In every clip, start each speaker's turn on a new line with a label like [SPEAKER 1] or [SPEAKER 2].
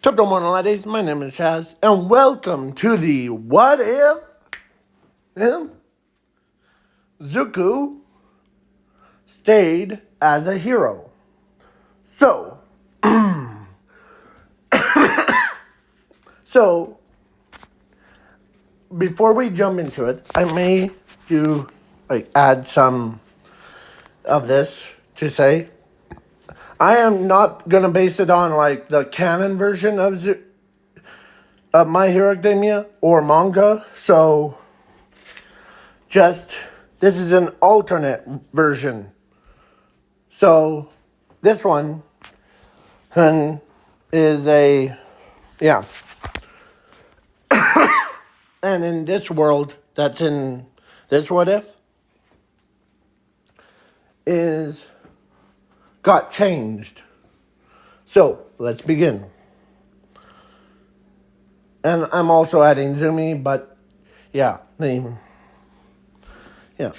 [SPEAKER 1] Top morning, ladies. My name is Chaz, and welcome to the What If Zuko Stayed as a Hero. So, so before we jump into it, I may add some of this to say. I am not gonna base it on the canon version of My Hero Academia or manga. So, this is an alternate version. So, this one is yeah. And in this world that's in this What If is got changed. So, let's begin. And I'm also adding Zumi, but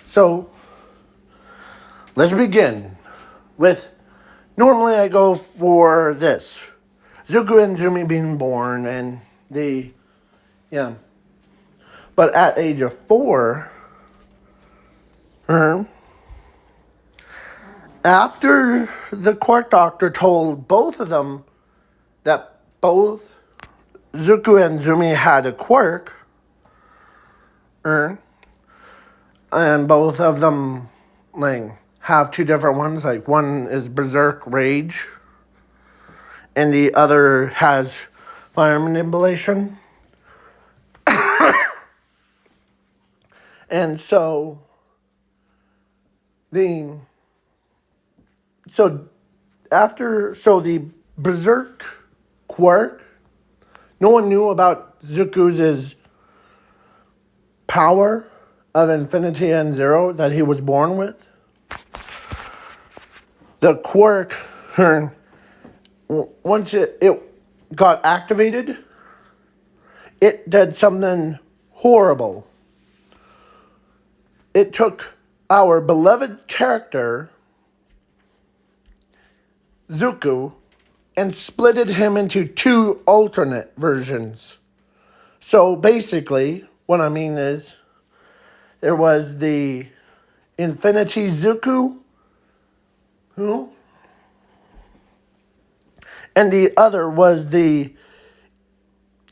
[SPEAKER 1] so let's begin with, normally I go for this. Zuko and Zumi being born and but at age of 4, after the court doctor told both of them that both Zuko and Zumi had a quirk, and both of them have two different ones. Like one is Berserk Rage, and the other has fire manipulation. And so the Berserk quirk, no one knew about Zuko's power of infinity and zero that he was born with. The quirk, once it got activated, it did something horrible. It took our beloved character, Zuko, and splitted him into two alternate versions. So basically, what I mean is, there was the Infinity Zuko, and the other was the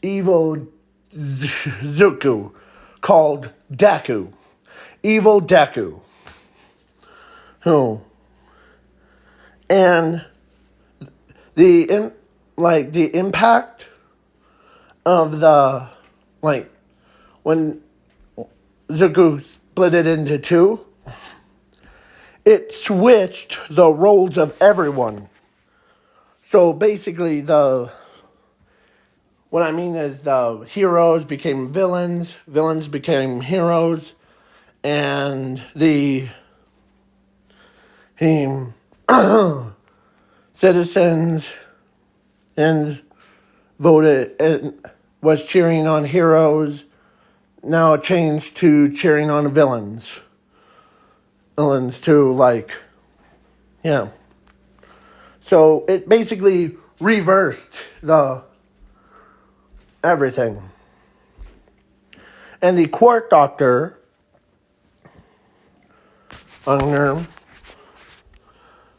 [SPEAKER 1] evil Zuko, called Deku. Evil Deku. And the impact of when Zuko split it into two, it switched the roles of everyone. So basically what I mean is the heroes became villains, villains became heroes, and the citizens and voted and was cheering on heroes. Now it changed to cheering on villains. Villains too, So it basically reversed everything. And the Quark Doctor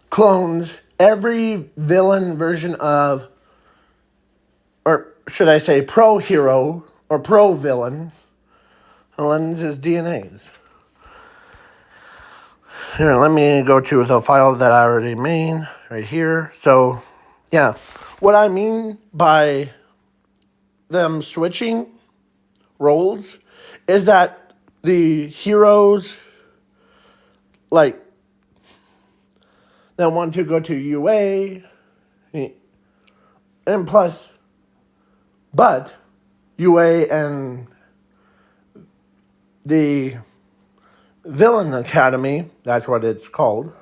[SPEAKER 1] clones every villain version of, or should I say pro-hero or pro-villain, villains' DNAs. Here, let me go to the file that I already made right here. So, what I mean by them switching roles is that the heroes that want to go to UA, and but UA and the Villain Academy, that's what it's called,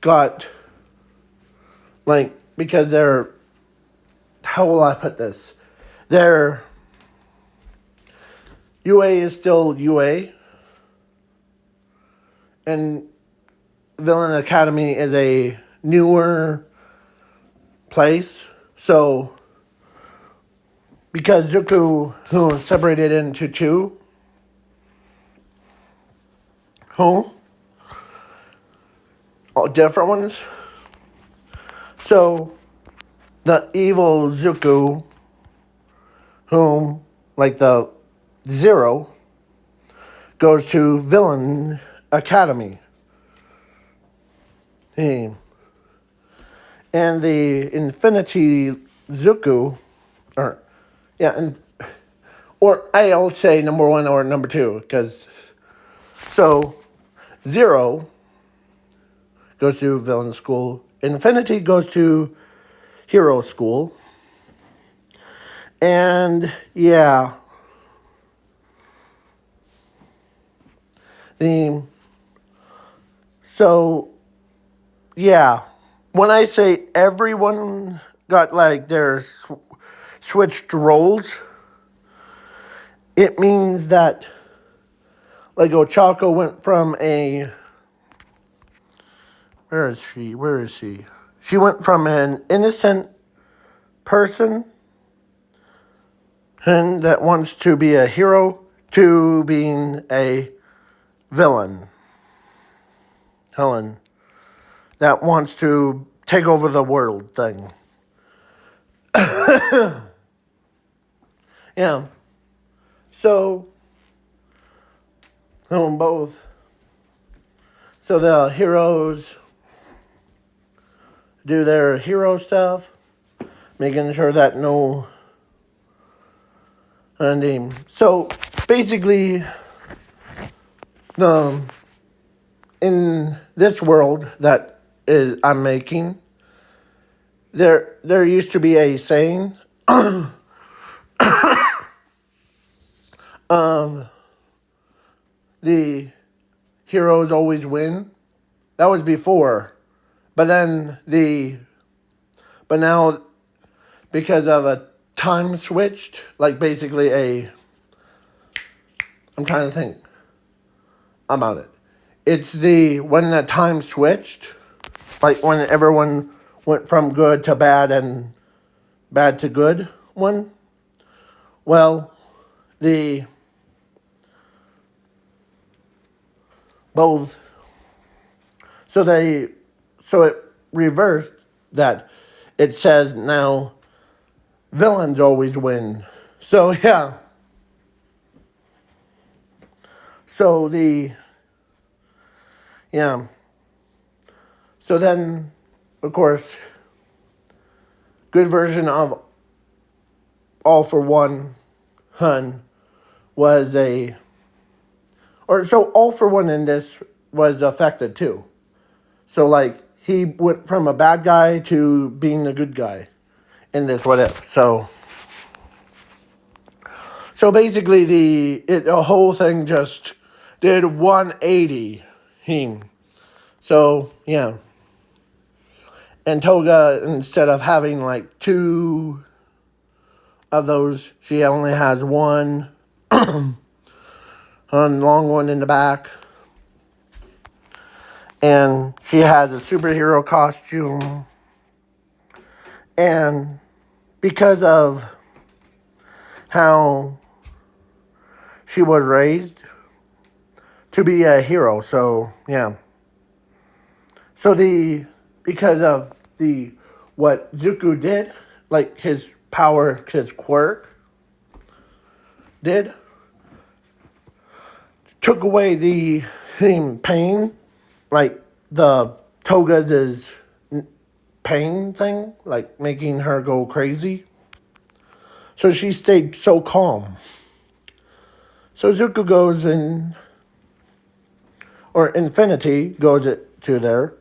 [SPEAKER 1] got, because they're, how will I put this? Their UA is still UA, and Villain Academy is a newer place So, because Zuku, who separated into two, who, all different ones. So, the evil Zuku, whom, like the Zero, goes to Villain Academy. And the Infinity Zuku, or I'll say number one or number two, because, so, Zero goes to Villain School, Infinity goes to Hero School, and, yeah, so, yeah, when I say everyone got, like, their switched roles, it means that, like, Ochako went from a, where is she? She went from an innocent person and that wants to be a hero to being a villain. Helen. That wants to take over the world thing. Yeah. So, both. So the heroes do their hero stuff, making sure that no ending. So basically, in this world that I'm making, there used to be a saying the heroes always win. That was before. But now because of a time switched, like basically I'm trying to think about it. It's when the time switched, like when everyone went from good to bad and bad to good one. Well, both, so it reversed that. It says now villains always win. So yeah. So yeah. So then, of course, good version of All for One Hun was so All for One in this was affected too. So like he went from a bad guy to being a good guy in this what if. So basically the whole thing just did 180. So yeah. And Toga, instead of having like two of those, she only has one long one in the back. And she has a superhero costume. And because of how she was raised to be a hero, so yeah. So because of what Zuku did, like his power, his quirk did, took away the pain, like the Toga's pain thing, like making her go crazy. So she stayed so calm. So Zuko goes in, or Infinity goes to there,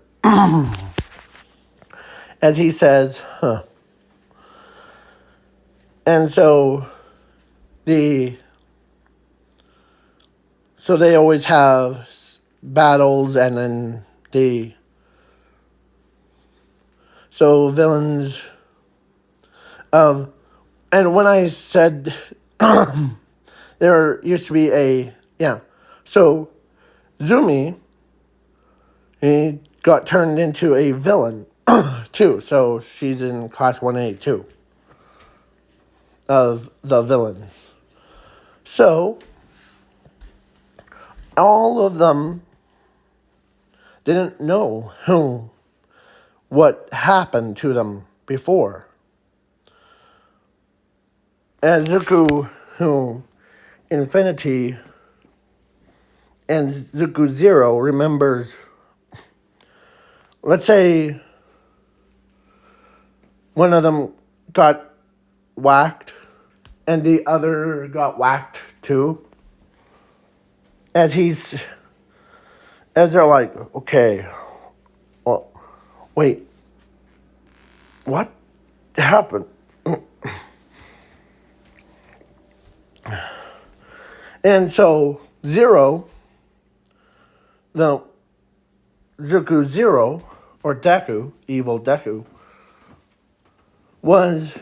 [SPEAKER 1] as he says, And so they always have battles, and then villains and when I said there used to be so Zumi, he got turned into a villain too. So she's in class 1A too of the villains. So all of them didn't know what happened to them before. As Zuku, Infinity, and Zuku Zero remembers, let's say one of them got whacked and the other got whacked too. As they're like, okay, well, wait, what happened? And so Zero, no, Zuku Zero, or Deku, evil Deku, was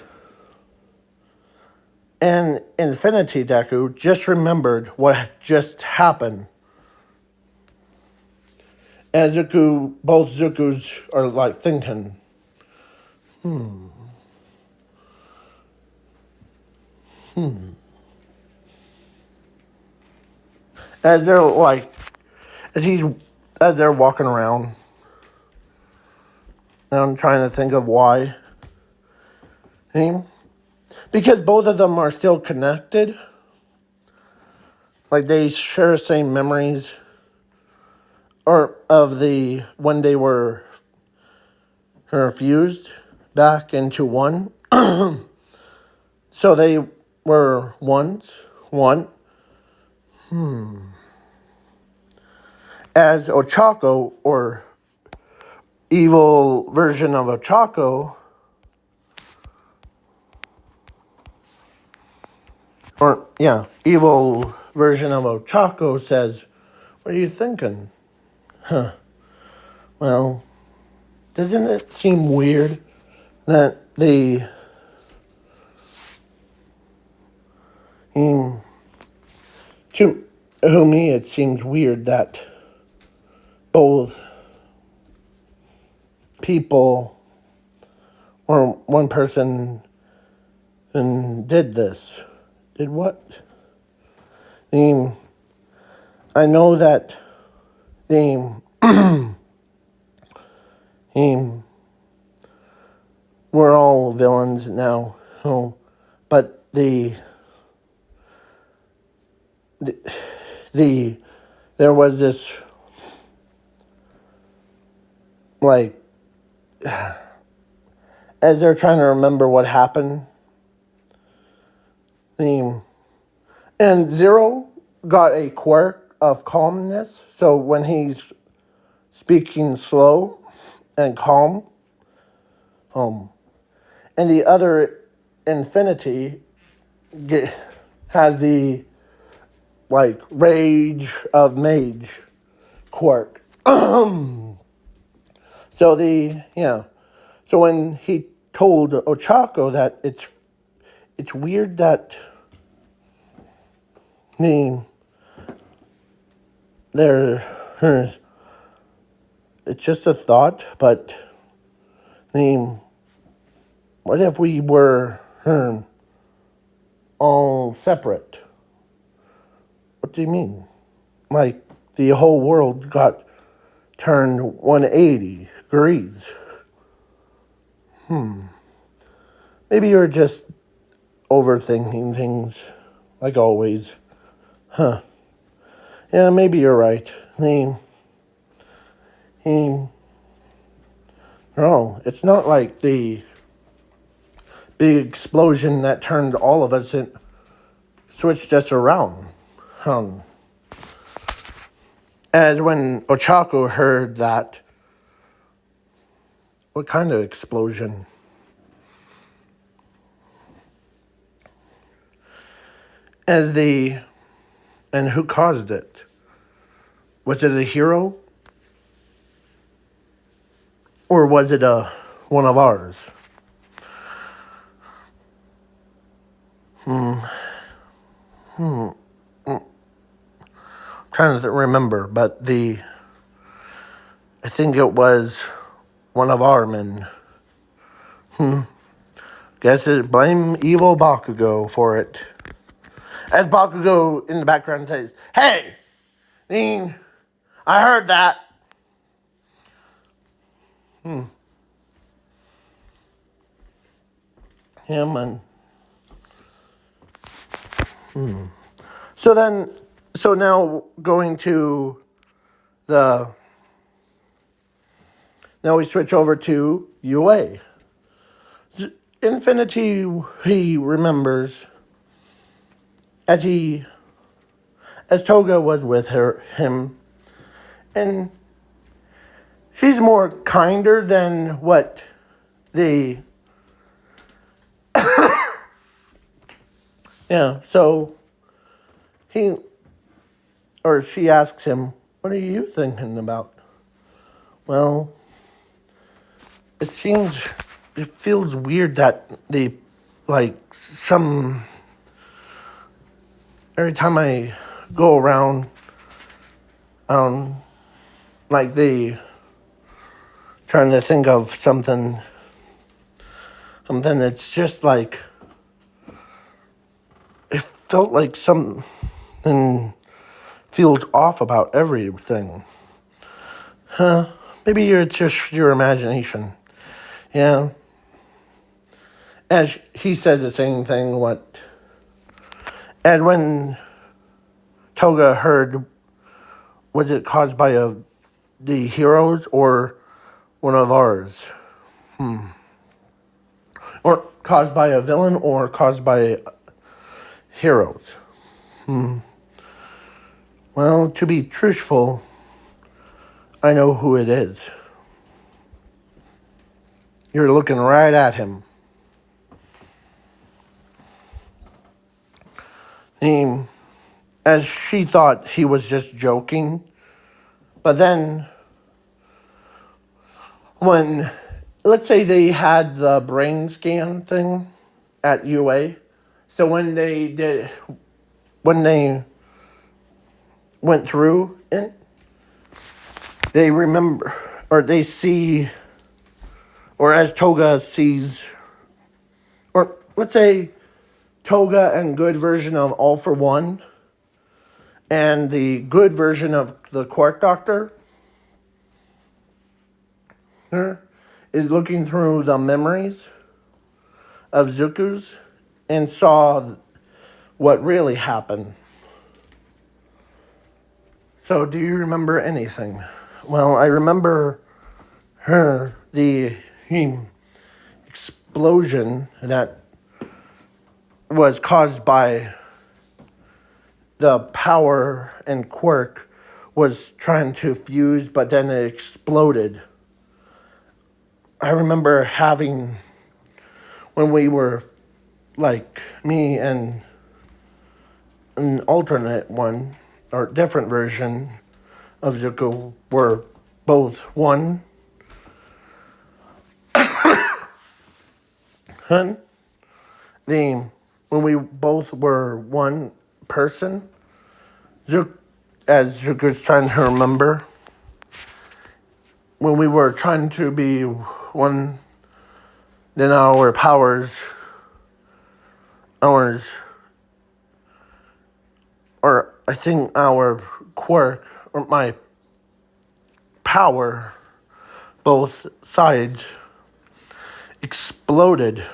[SPEAKER 1] an Infinity Deku, just remembered what just happened. And both Zukus are like thinking, as they're like, as they're walking around, and I'm trying to think of why. Because both of them are still connected. Like they share the same memories, or of the when they were fused back into one. So they were one. As Ochako, or evil version of Ochako, evil version of Ochako says, "What are you thinking? Well, doesn't it seem weird that to me it seems weird that both people or one person did this. Did what? I know that we're all villains now, but there was this, like, as they're trying to remember what happened, and Zero got a quirk of calmness, so when he's speaking slow and calm, and the other Infinity has the, like, rage of mage quirk. So so when he told Ochako that it's weird that there's it's just a thought, but what if we were all separate? What do you mean? Like the whole world got turned 180 degrees. Maybe you're just overthinking things, like always. Yeah, maybe you're right. No, it's not like the big explosion that turned all of us and switched us around. As when Ochako heard that, what kind of explosion? And who caused it? Was it a hero? Or was it one of ours? Trying to remember, but I think it was one of our men. Guess it blame evil Bakugo for it. As Bakugo in the background says, "Hey, I heard that." Yeah, man. So now going to the. Now we switch over to UA. Infinity, he remembers as Toga was with him, and she's more kinder than what the. Yeah, so he or she asks him, "What are you thinking about?" Well, it feels weird that they, like, every time I go around, like they trying to think of something, it's just like, it felt like something feels off about everything. Huh? Maybe it's just your imagination. Yeah. As he says the same thing, and when Toga heard, was it caused by the heroes or one of ours? Or caused by a villain or caused by heroes? Well, to be truthful, I know who it is. You're looking right at him. As she thought he was just joking. But then, let's say they had the brain scan thing at UA. So when they went through it, they remember, or they see, or as Toga sees, or let's say Toga and good version of All for One, and the good version of the Quark Doctor is looking through the memories of Zuku's and saw what really happened. So, do you remember anything? Well, I remember the explosion that was caused by the power and Quark was trying to fuse, but then it exploded. I remember having, when we were, like, me and an alternate one, or different version of Zuko were both one. When we both were one person, as Zuko's trying to remember, when we were trying to be one, then our powers, or I think our quirk, or my power, both sides, exploded.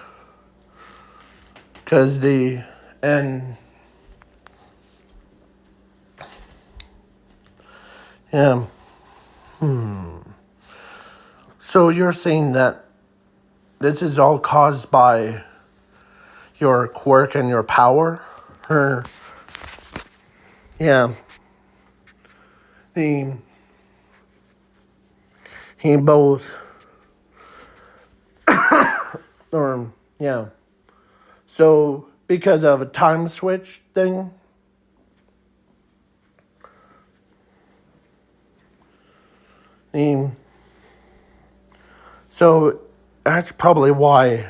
[SPEAKER 1] Because yeah. So you're saying that this is all caused by your quirk and your power? Or, yeah. He both, or, yeah. So, because of a time switch thing, so that's probably why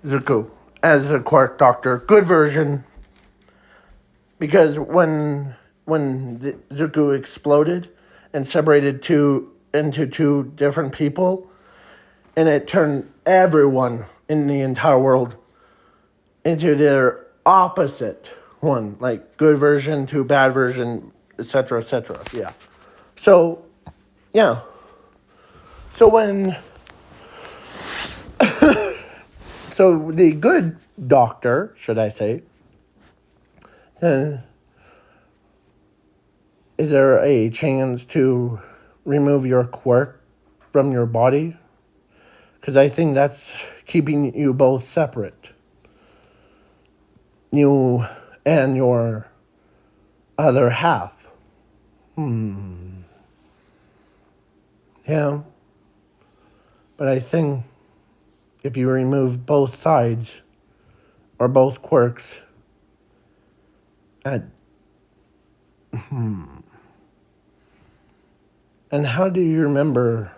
[SPEAKER 1] Zuko, as a Quark Doctor, good version, because when Zuko exploded and separated to into two different people, and it turned everyone in the entire world into their opposite one, like good version to bad version, etc., etc. Yeah. So, yeah. So when, so the good doctor, should I say, said, is there a chance to remove your quirk from your body? Because I think that's keeping you both separate. You and your other half. Yeah. But I think if you remove both sides or both quirks, at, and how do you remember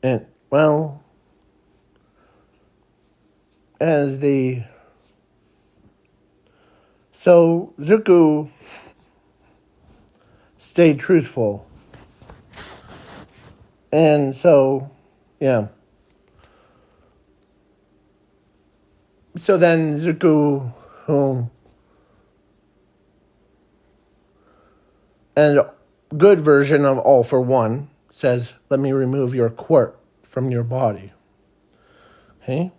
[SPEAKER 1] and well, as the so Zuko stayed truthful, and so yeah. So then Zuko, who and good version of All for One says, "Let me remove your quirk from your body." Okay.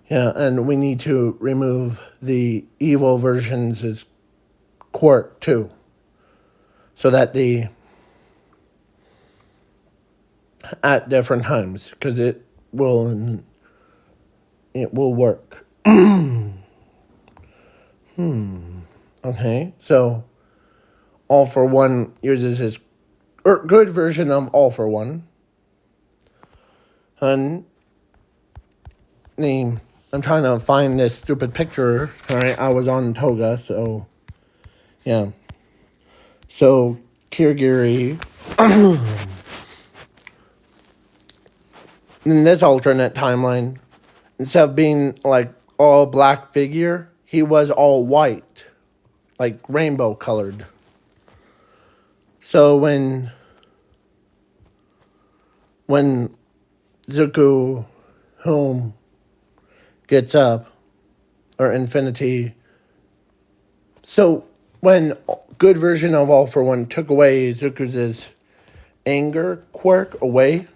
[SPEAKER 1] Yeah, and we need to remove the evil version's quirk too, so that the at different times, because it will work. Okay, so All for One uses his good version of All for One, and I'm trying to find this stupid picture. All right, I was on Toga, so yeah. So Kirigiri, in this alternate timeline, instead of being like all black figure, he was all white, like rainbow colored. So when Zuko home gets up, or Infinity, so when good version of All for One took away Zuko's anger quirk away,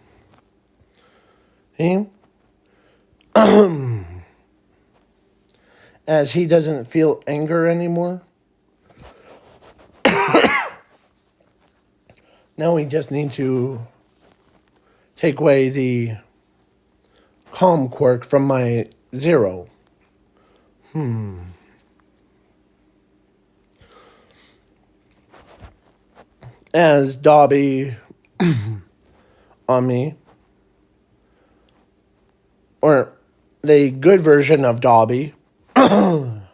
[SPEAKER 1] he, as he doesn't feel anger anymore, now we just need to take away the calm quirk from my Zero. As Dobby on me, or the good version of Dobby on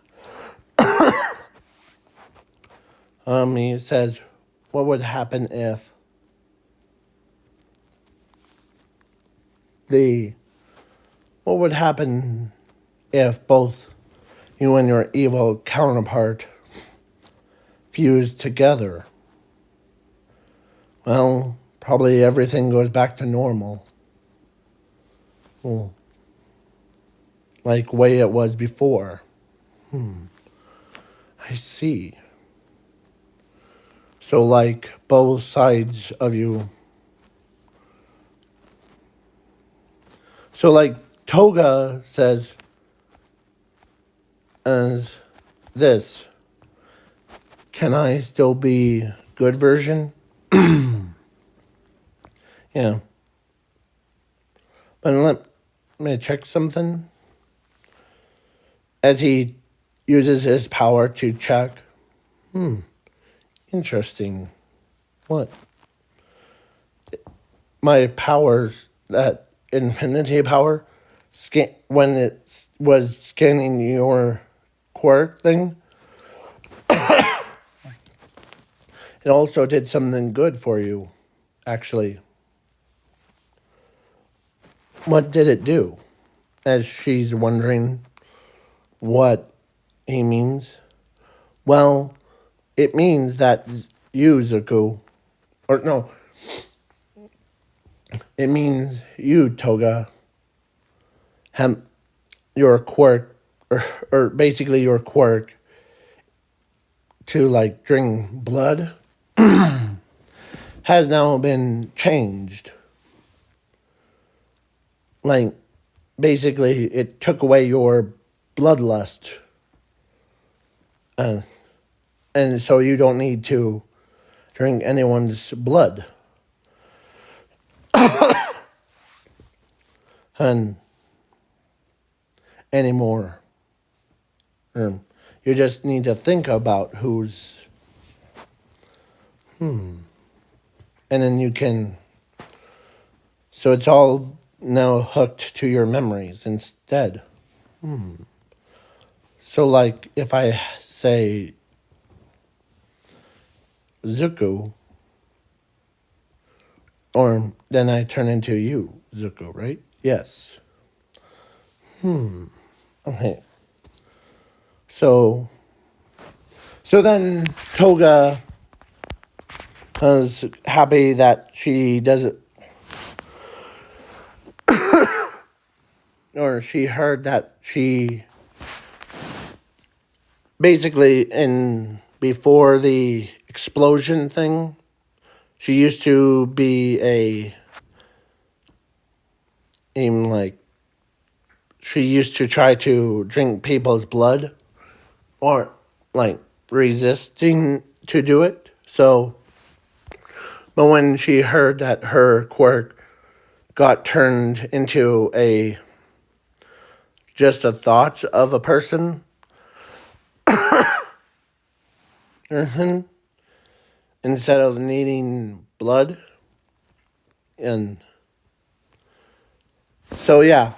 [SPEAKER 1] me says, what would happen if what would happen if both you and your evil counterpart fused together? Well, probably everything goes back to normal. Well, like way it was before. I see. So like both sides of you. So like Toga says as this, can I still be good version? Yeah. But let me check something. As he uses his power to check. Interesting. What? My powers, that infinity power, when it was scanning your quirk thing, it also did something good for you, actually. What did it do? As she's wondering what he means. Well, it means that you, Zuko, or no, it means you, Toga, have your quirk, or basically your quirk to like drink blood has now been changed. Like, basically, it took away your bloodlust. Uh, and so you don't need to drink anyone's blood. And anymore. You just need to think about who's. And then you can. So it's all now hooked to your memories instead. So, like, if I say Zuko, or then I turn into you, Zuko, right? Yes. Okay. So, so then Toga was happy that she doesn't, or she heard that she basically in before the explosion thing, she used to be like she used to try to drink people's blood or like resisting to do it. So, but when she heard that her quirk got turned into a just a thought of a person, instead of needing blood, and so yeah,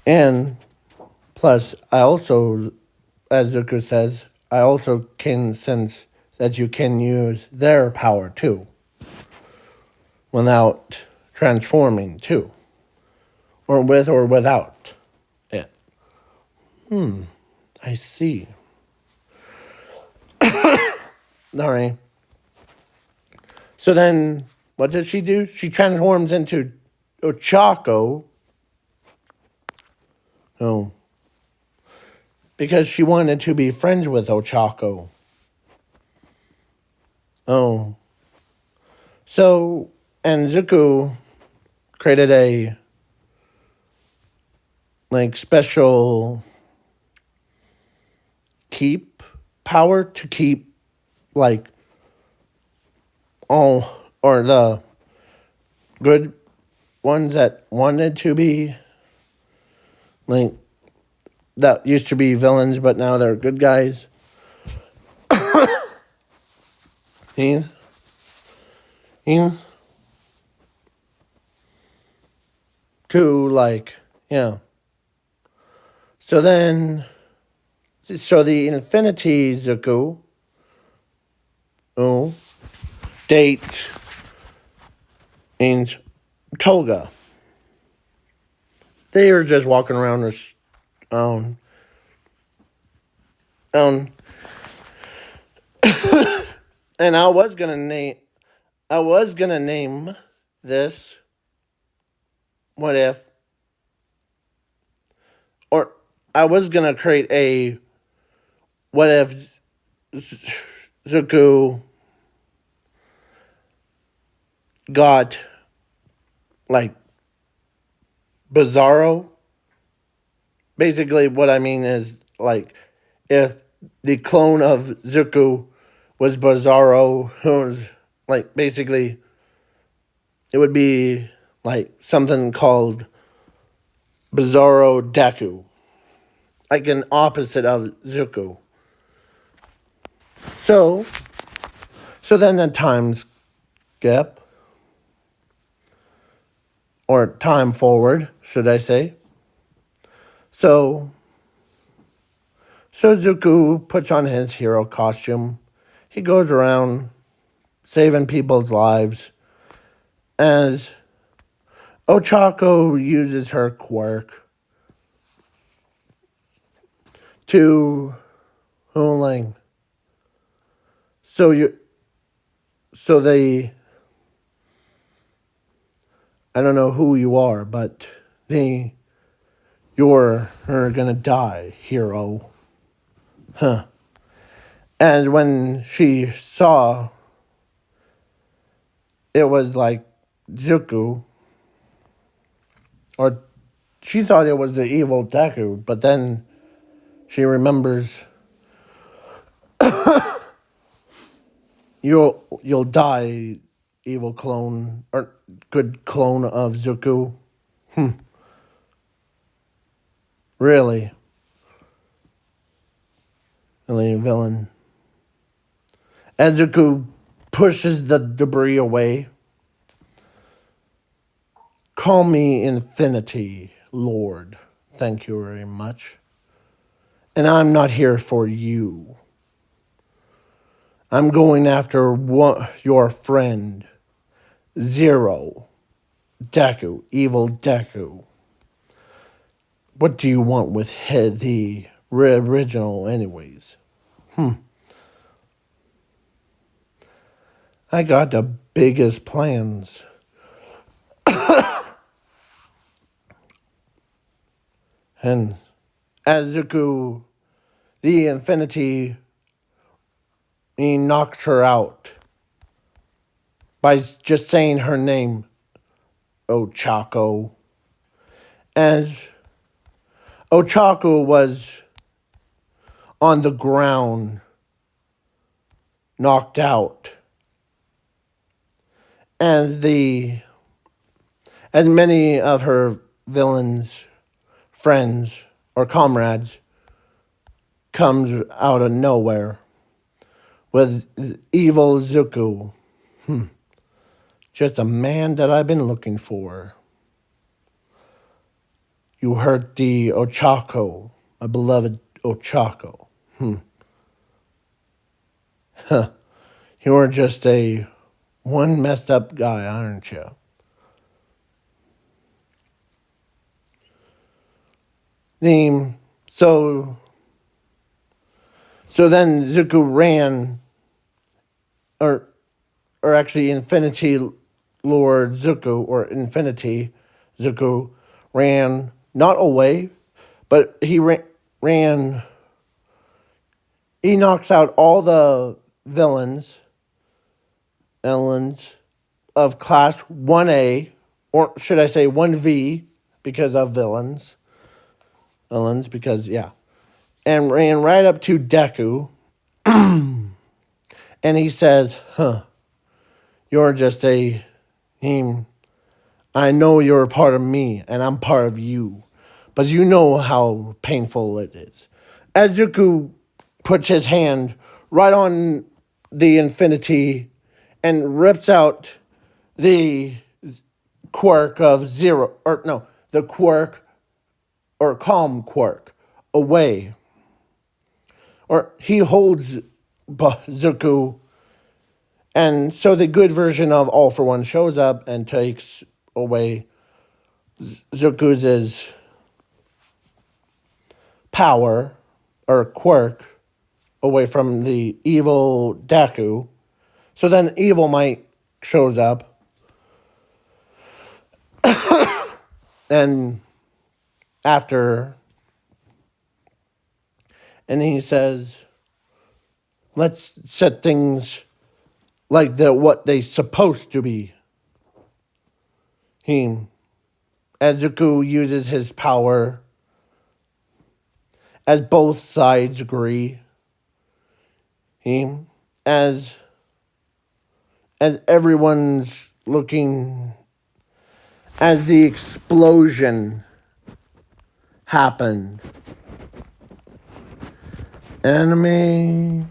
[SPEAKER 1] and plus I also, as Zuko says, I also can sense that you can use their power too, without transforming too, or with or without it. I see. All right. So then, what does she do? She transforms into Ochako. Oh, because she wanted to be friends with Ochako. Oh, so and Zuko created a like special keep power to keep like all or the good ones that wanted to be like that used to be villains but now they're good guys. He's he's to like yeah. So then so the Infinity Zuko oh date and Toga. They are just walking around this um um and I was gonna name this what if or I was gonna create a what if Zuko got like Bizarro. Basically what I mean is like if the clone of Zuko was Bizarro, who's like basically it would be like something called Bizarro Deku, like an opposite of Zuko. So, so then the time skip, or time forward, should I say? So, so Zuko puts on his hero costume. He goes around saving people's lives as Ochako uses her quirk to Huling. So they, I don't know who you are, but you're gonna die, hero. Huh. And when she saw it was like Zuku, or she thought it was the evil Deku, but then she remembers you'll die, evil clone, or good clone of Zuku. Really? Really, villain. As Zuku pushes the debris away. Call me Infinity, Lord. Thank you very much. And I'm not here for you. I'm going after your friend, Zero, Deku, evil Deku. What do you want with the original anyways? I got the biggest plans. And as Zuku, the Infinity, he knocks her out by just saying her name, Ochako. As Ochako was on the ground, knocked out, as many of her villains, friends, or comrades comes out of nowhere with evil Zuku. Just a man that I've been looking for. You hurt the Ochako, my beloved Ochako. You're just one messed up guy, aren't you? So then Zuku ran, or actually Infinity Lord Zuku, or Infinity Zuku ran not away, but he ran. He knocks out all the villains of class 1A, or should I say 1V, because of villains, because, yeah. And ran right up to Deku, and he says, you're just I know you're a part of me, and I'm part of you, but you know how painful it is. As Zuku puts his hand right on the Infinity and rips out the quirk of Zero, the quirk, or calm quirk, away. Or he holds Zuku, and so the good version of All for One shows up and takes away Zuku's power, or quirk, away from the evil Deku. So then Evil Might shows up. And he says, let's set things like what they supposed to be. As Zuku uses his power, as both sides agree, as everyone's looking, as the explosion happened. Anime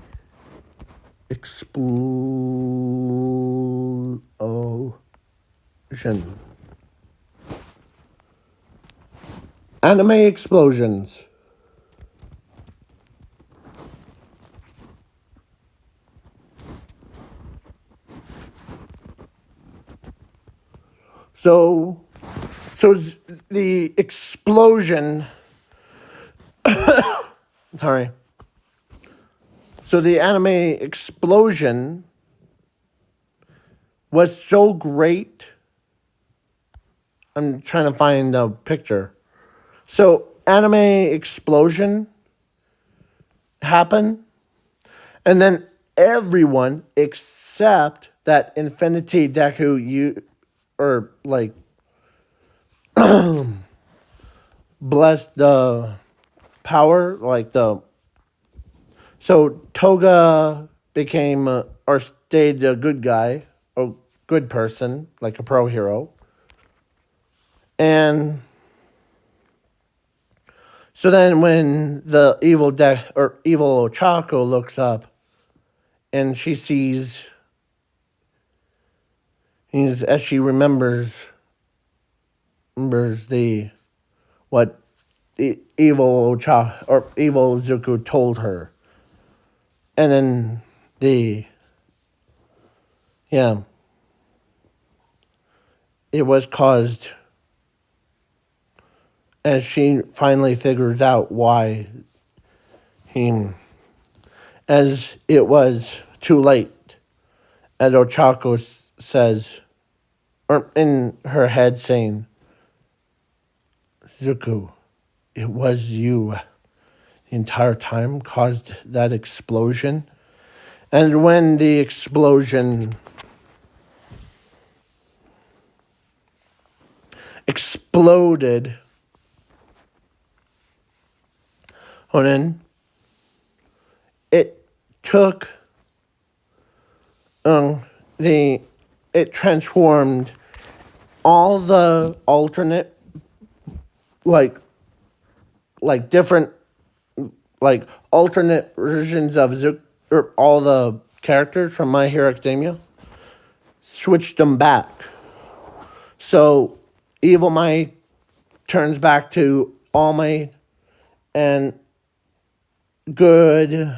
[SPEAKER 1] explosion. Anime explosions. So the explosion Sorry. So the anime explosion was so great. I'm trying to find a picture. So anime explosion happened, and then everyone except that Infinity Deku blessed the power, so Toga became or stayed a good guy, a good person, like a pro hero. And so then when the evil Chaco looks up and she sees, as she remembers the what evil Zuko told her. And then it was caused as she finally figures out why as it was too late, as Ochako says, or in her head saying, Zuko, it was you the entire time caused that explosion. And when the explosion exploded, it took it transformed all the alternate different alternate versions of or all the characters from My Hero Academia, switched them back. So Evil Might turns back to All Might, and good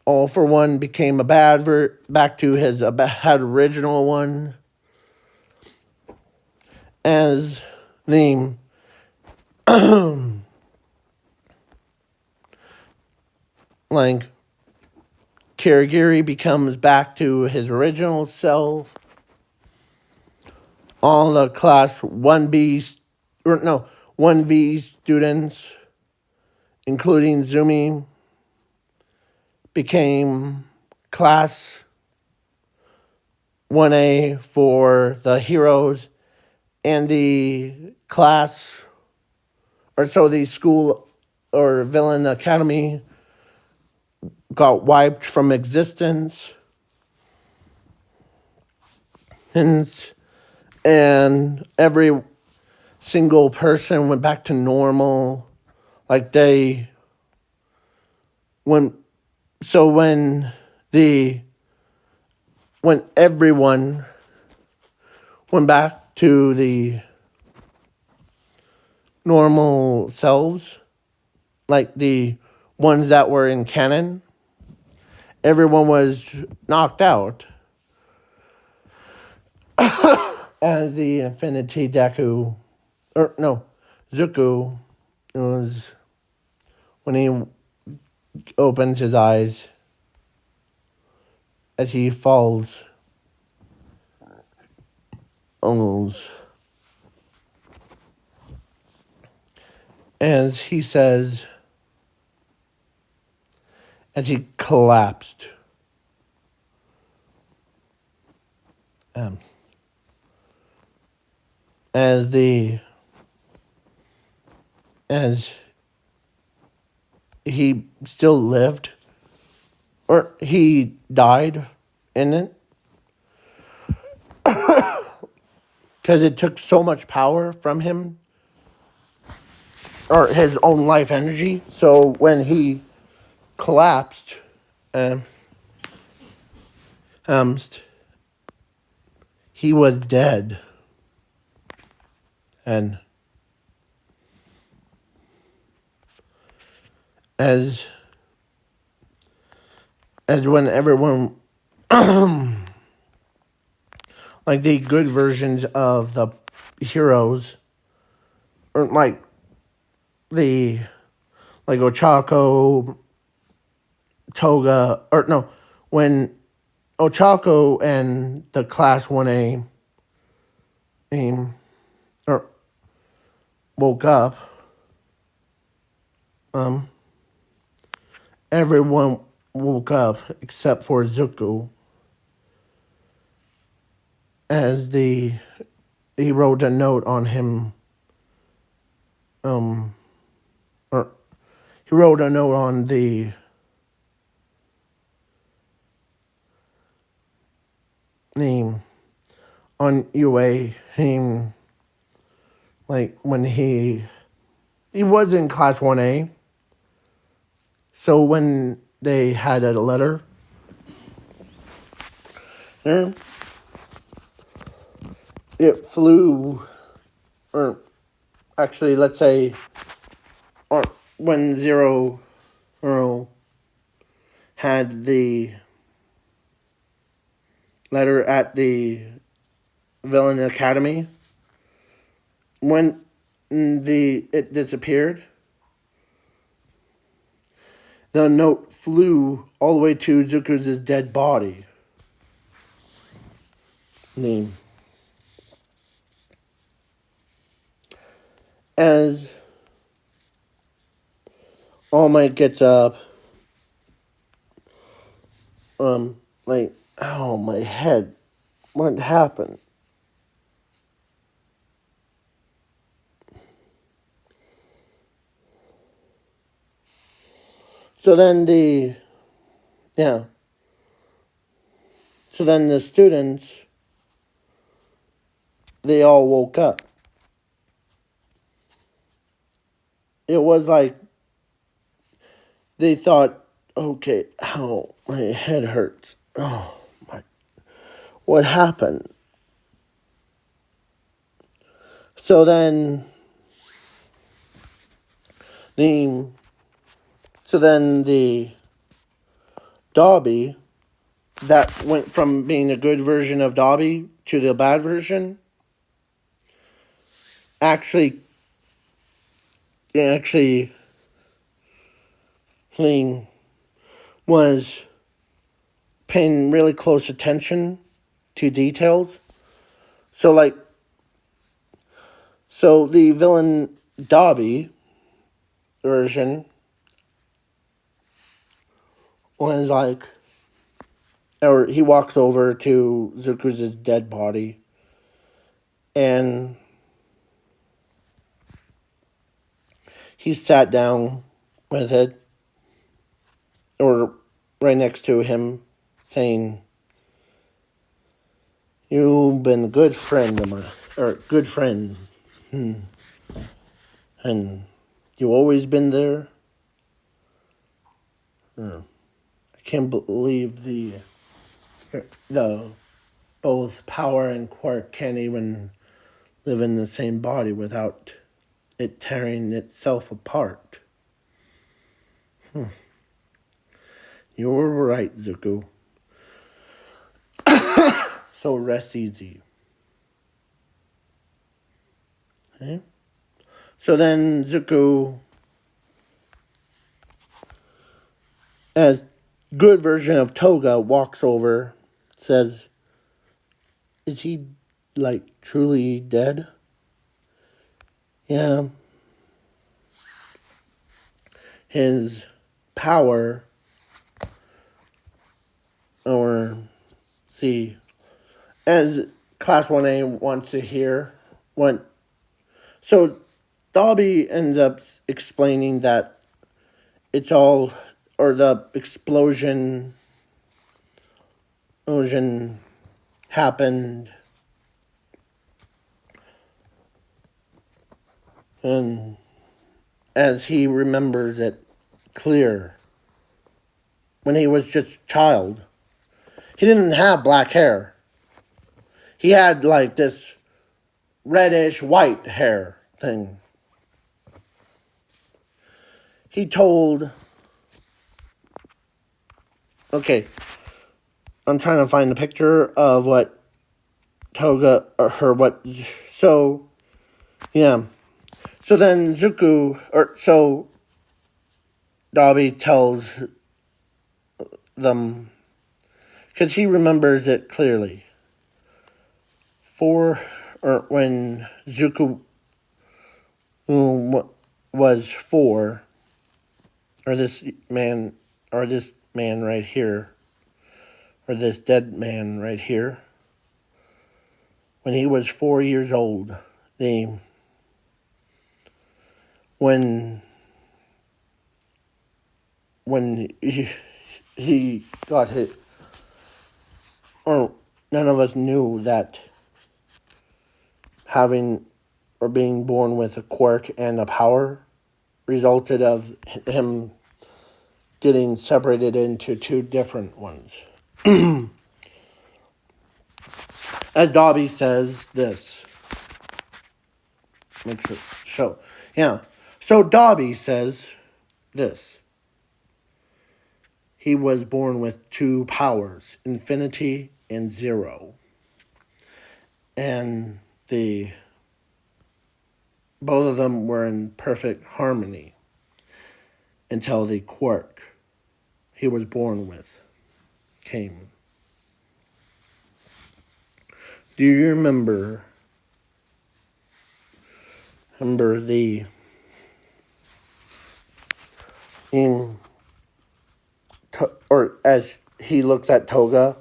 [SPEAKER 1] All for One became a back to his bad original one. As the Kirigiri becomes back to his original self. All the class 1V students, including Zumi, became class 1A for the heroes, and the school or villain academy got wiped from existence. And every single person went back to normal. When everyone went back to the normal selves, like the ones that were in canon, everyone was knocked out. As the Infinity Deku, Zuko, was when he opens his eyes as he falls almost. As he says, as he collapsed, as he still lived, or he died in it, because it took so much power from him, or his own life energy. So when he collapsed, he was dead. And as when everyone the good versions of the heroes, or the like Ochako, Toga, or no, when Ochako and the Class 1A or woke up, everyone woke up except for Zuko, as he wrote a note on him, or he wrote a note on the name on UA, him, like when he was in Class 1A. So when they had a letter there, it flew, or actually, let's say, or when Zero had the letter at the Villain Academy, when it disappeared, the note flew all the way to Zuko's dead body. As All Might gets up, like, oh, my head, what happened? So then the students, they all woke up. It was like they thought, okay, ow, my head hurts. Oh, what happened? So then the Dobby, that went from being a good version of Dobby to the bad version, actually was paying really close attention to details. So the villain Dobby version was like, or he walks over to Zuko's dead body, and he sat down with it, or right next to him, saying, "You've been a good friend of mine, or good friend, and you've always been there. I can't believe the both Power and Quark can't even live in the same body without it tearing itself apart." You were right, Zuko. So rest easy. Okay? So then Zuko, as good version of Toga, walks over, says, "Is he, like, truly dead?" Yeah. His power, or see, as Class 1A wants to hear, so Dobby ends up explaining that it's all, or the explosion happened, and as he remembers it clear, when he was just a child, he didn't have black hair. He had like this reddish white hair thing. He told, okay, I'm trying to find a picture of what Toga, or her, what, so, yeah. So then Zuko, Dobby tells them, because he remembers it clearly. When Zuko was 4, or this man right here, or this dead man right here, when he was 4 years old, when he got hit, or none of us knew that having or being born with a quirk and a power resulted of him getting separated into 2 different ones. As Dobby says this. Make sure. So Dobby says this. He was born with 2 powers, infinity and 0. And both of them were in perfect harmony until the quirk he was born with came. Do you remember or as he looks at Toga,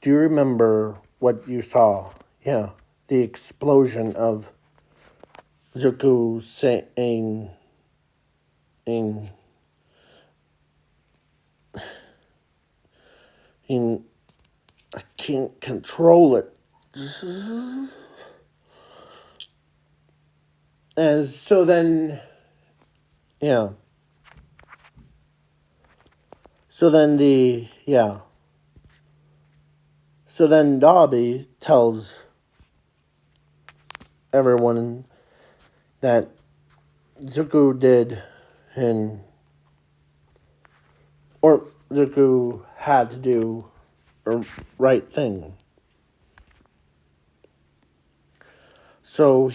[SPEAKER 1] do you remember what you saw? Yeah, the explosion of Zuko saying, I can't control it. As so then, yeah. So then So then Dobby tells everyone that Zuko did or Zuko had to do a right thing. So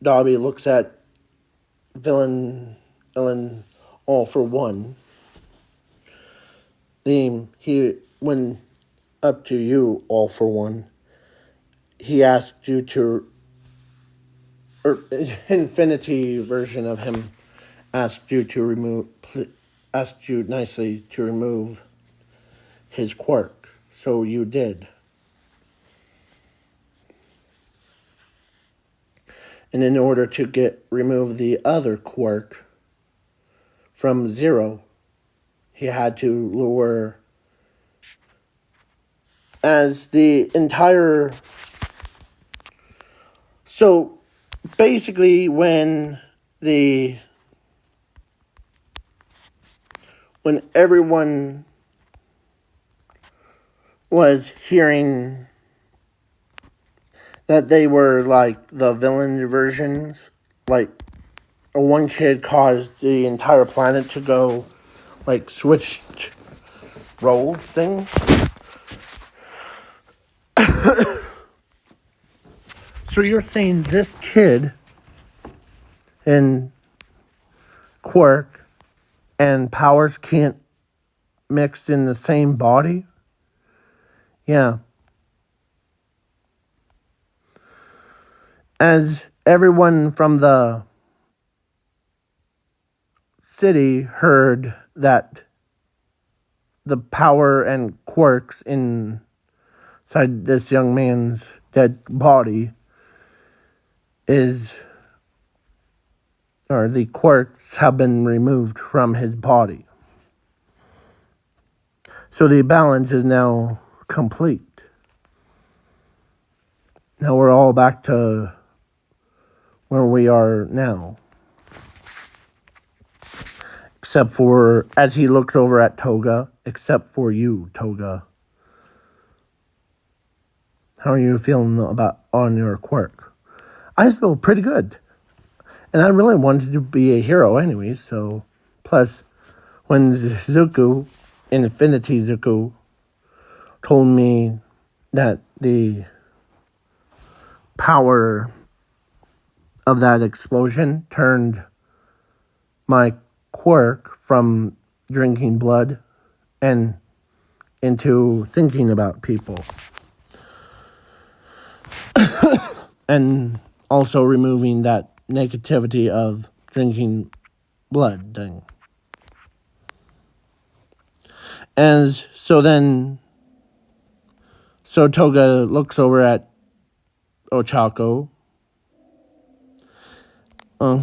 [SPEAKER 1] Dobby looks at villain all for one. When up to you, all for one, he asked you to, or infinity version of him asked you nicely to remove his quirk. So you did. And in order to remove the other quirk from 0, he had to lure as the entire. So basically, when everyone was hearing that they were like the villain versions, like one kid caused the entire planet to go like switched roles thing. So you're saying this kid and quirk and powers can't mix in the same body? Yeah. As everyone from the city heard that the power and quirks inside this young man's dead body the quirks have been removed from his body. So the balance is now complete. Now we're all back to where we are now. Except for, as he looked over at Toga, except for you, Toga. How are you feeling on your quirk? I feel pretty good. And I really wanted to be a hero anyway, so. Plus, when Infinity Zuko, told me that the power of that explosion turned my quirk from drinking blood and into thinking about people. And also removing that negativity of drinking blood thing. And so Toga looks over at Ochako. I'm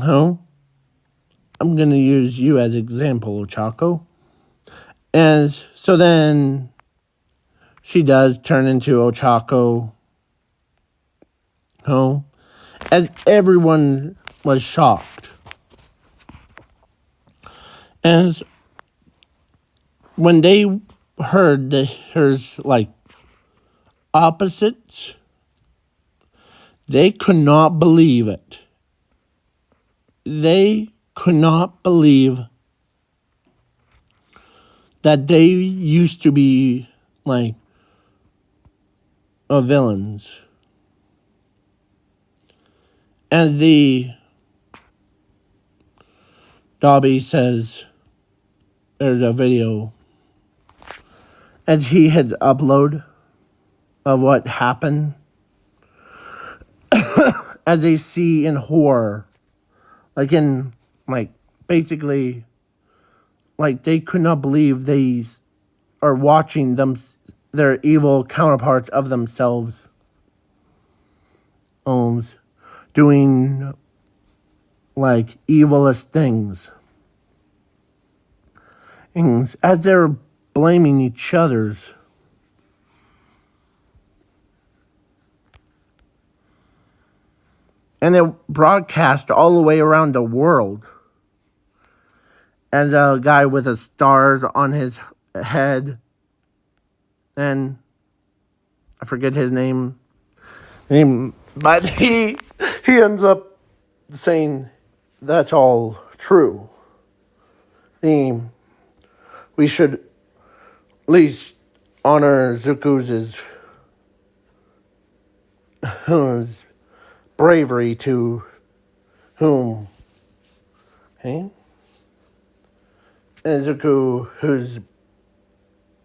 [SPEAKER 1] going to use you as example, Ochako. And so then she does turn into Ochako. As everyone was shocked. And when they heard that there's like opposites, they could not believe it. They could not believe that they used to be like villains. As the Dobby says, there's a video as he hits upload of what happened as they see in horror, basically, like they could not believe they are watching their evil counterparts of themselves, doing like evilest things as they're blaming each other's. And it broadcast all the way around the world. As a guy with a stars on his head. And I forget his name. But he ends up saying that's all true. We should at least honor Zuku's his bravery to whom? Okay? And Zuku, who's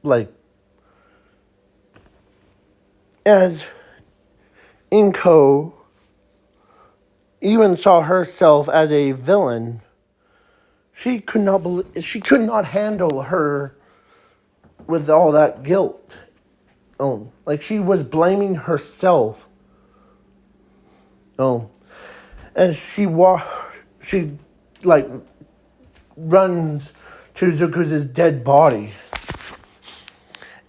[SPEAKER 1] like, as Inko even saw herself as a villain, she could not handle her with all that guilt. Like she was blaming herself. And she like runs to Zuku's dead body.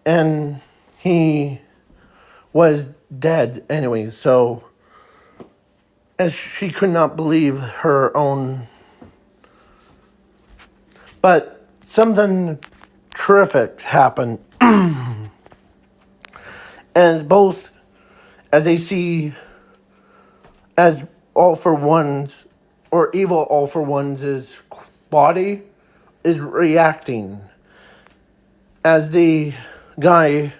[SPEAKER 1] And he was dead anyway, so as she could not believe her own. But something terrific happened. As they see as All For One's, or evil All For One's body is reacting. As the guy,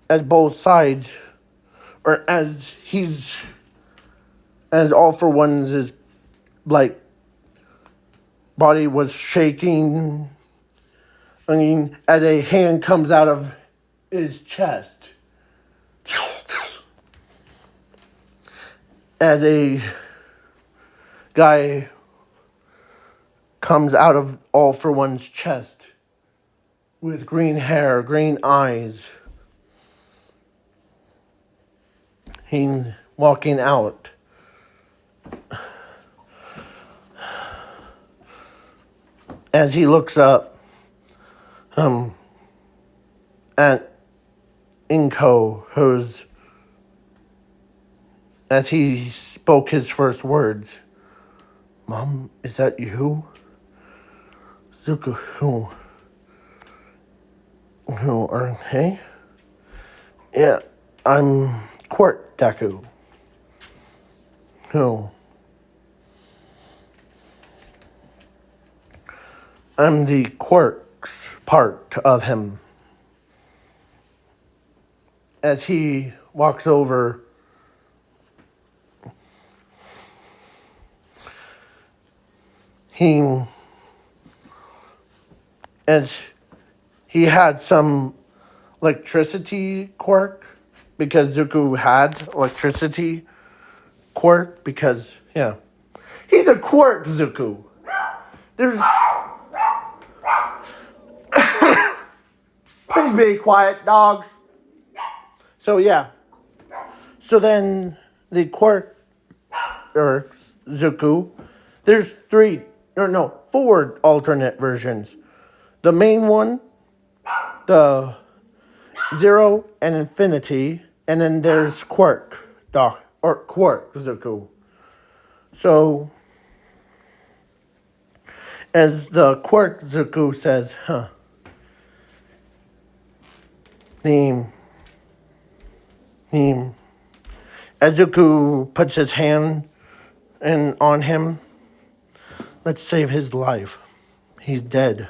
[SPEAKER 1] as both sides, or as All For One's like body was shaking. As a hand comes out of his chest. As a guy comes out of All For One's chest with green hair, green eyes. He's walking out. As he looks up at Inko, as he spoke his first words, "Mom, is that you?" Zuko, who are, hey? Yeah, I'm Quart Deku. Who? I'm the quirks part of him. As he walks over, he as he had some electricity quirk because Zuko had electricity quirk because yeah. He's a quirk, Zuko. There's please be quiet, dogs. So yeah. So then the quirk or Zuko, there's four alternate versions. The main one, the Zero and Infinity, and then there's Quark, Quark Zuko. So, as the Quark Zuko says, Neem, as Zuko puts his hand on him, let's save his life. He's dead.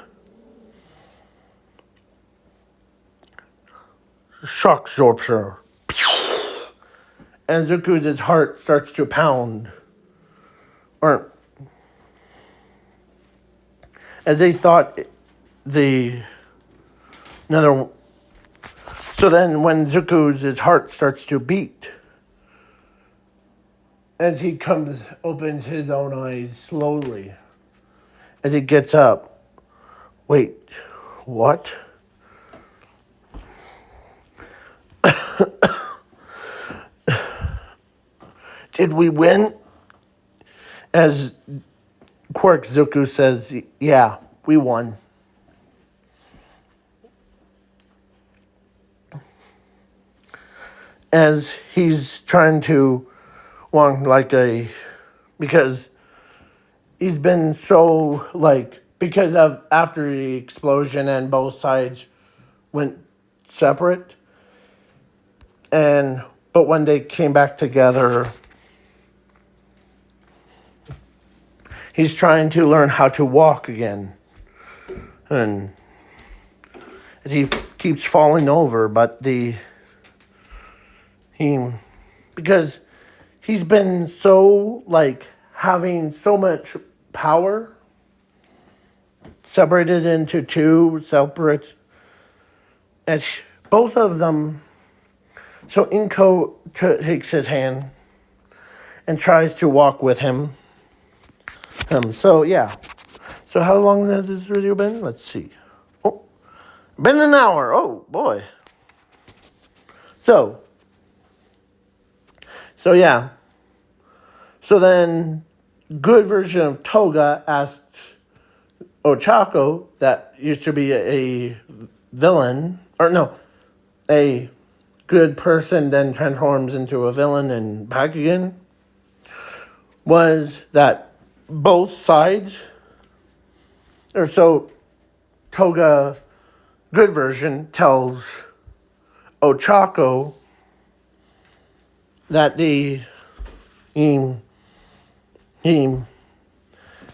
[SPEAKER 1] Shock absorption. And Zuko's heart starts to pound. Or, as they thought, another. So then, when Zuko's heart starts to beat, as he opens his own eyes slowly, as he gets up. Wait, what? Did we win? As Quark Zuko says, yeah, we won. As he's trying to because he's been so because of after the explosion and both sides went separate, but when they came back together, he's trying to learn how to walk again. And as he keeps falling over, but because he's been so having so much power separated into two separate, as both of them. So Inko takes his hand and tries to walk with him. So yeah. So how long has this video been? Let's see. Oh, been an hour. Oh boy. So yeah. So then, good version of Toga asked Ochako, that used to be a villain, a good person then transforms into a villain and back again, was that both sides, or so Toga, good version, tells Ochako that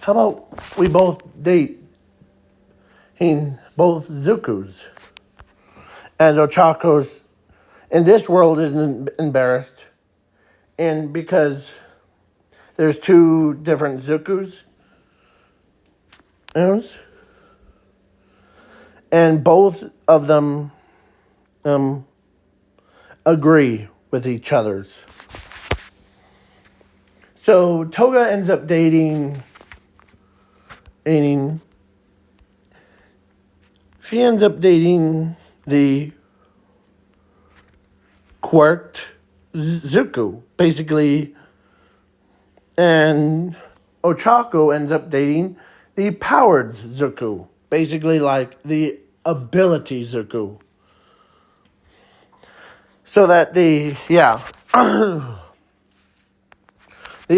[SPEAKER 1] how about we both date both Zukus? And Ochako's in this world isn't embarrassed, and because there's two different Zukus, and both of them agree with each other's. So Toga ends up dating. She ends up dating the quirked Zuko, basically, and Ochako ends up dating the powered Zuko, basically like the ability Zuko. So that they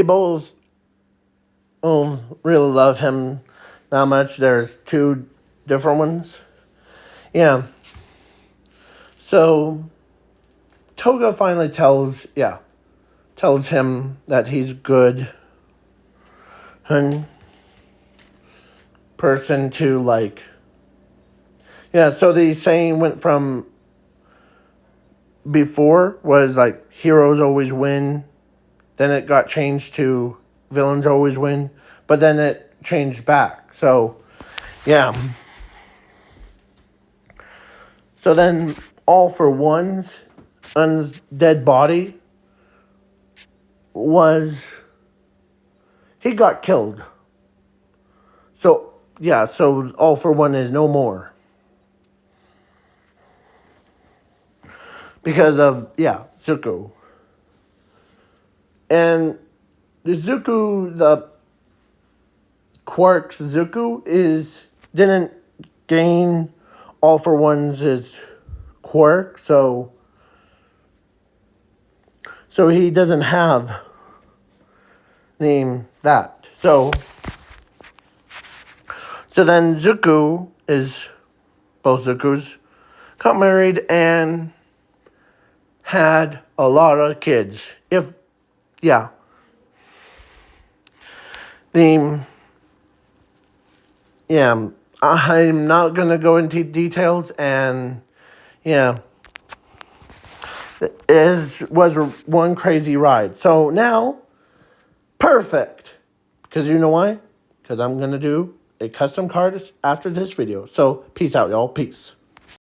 [SPEAKER 1] both really love him that much. There's two different ones. Yeah. So Toga finally tells him that he's good and person to so the saying went from before was heroes always win, then it got changed to villains always win, but then it changed back. So, yeah. So then, All for One's dead body he got killed. So, yeah, so All for One is no more. Because of, Zuko. And the Quark's Zuku didn't gain All for One's quirk, so he doesn't have name that. So then both Zukus got married and had a lot of kids. I'm not gonna go into details, and it was one crazy ride. So now, perfect, because you know why? Because I'm gonna do a custom card after this video. So peace out, y'all. Peace.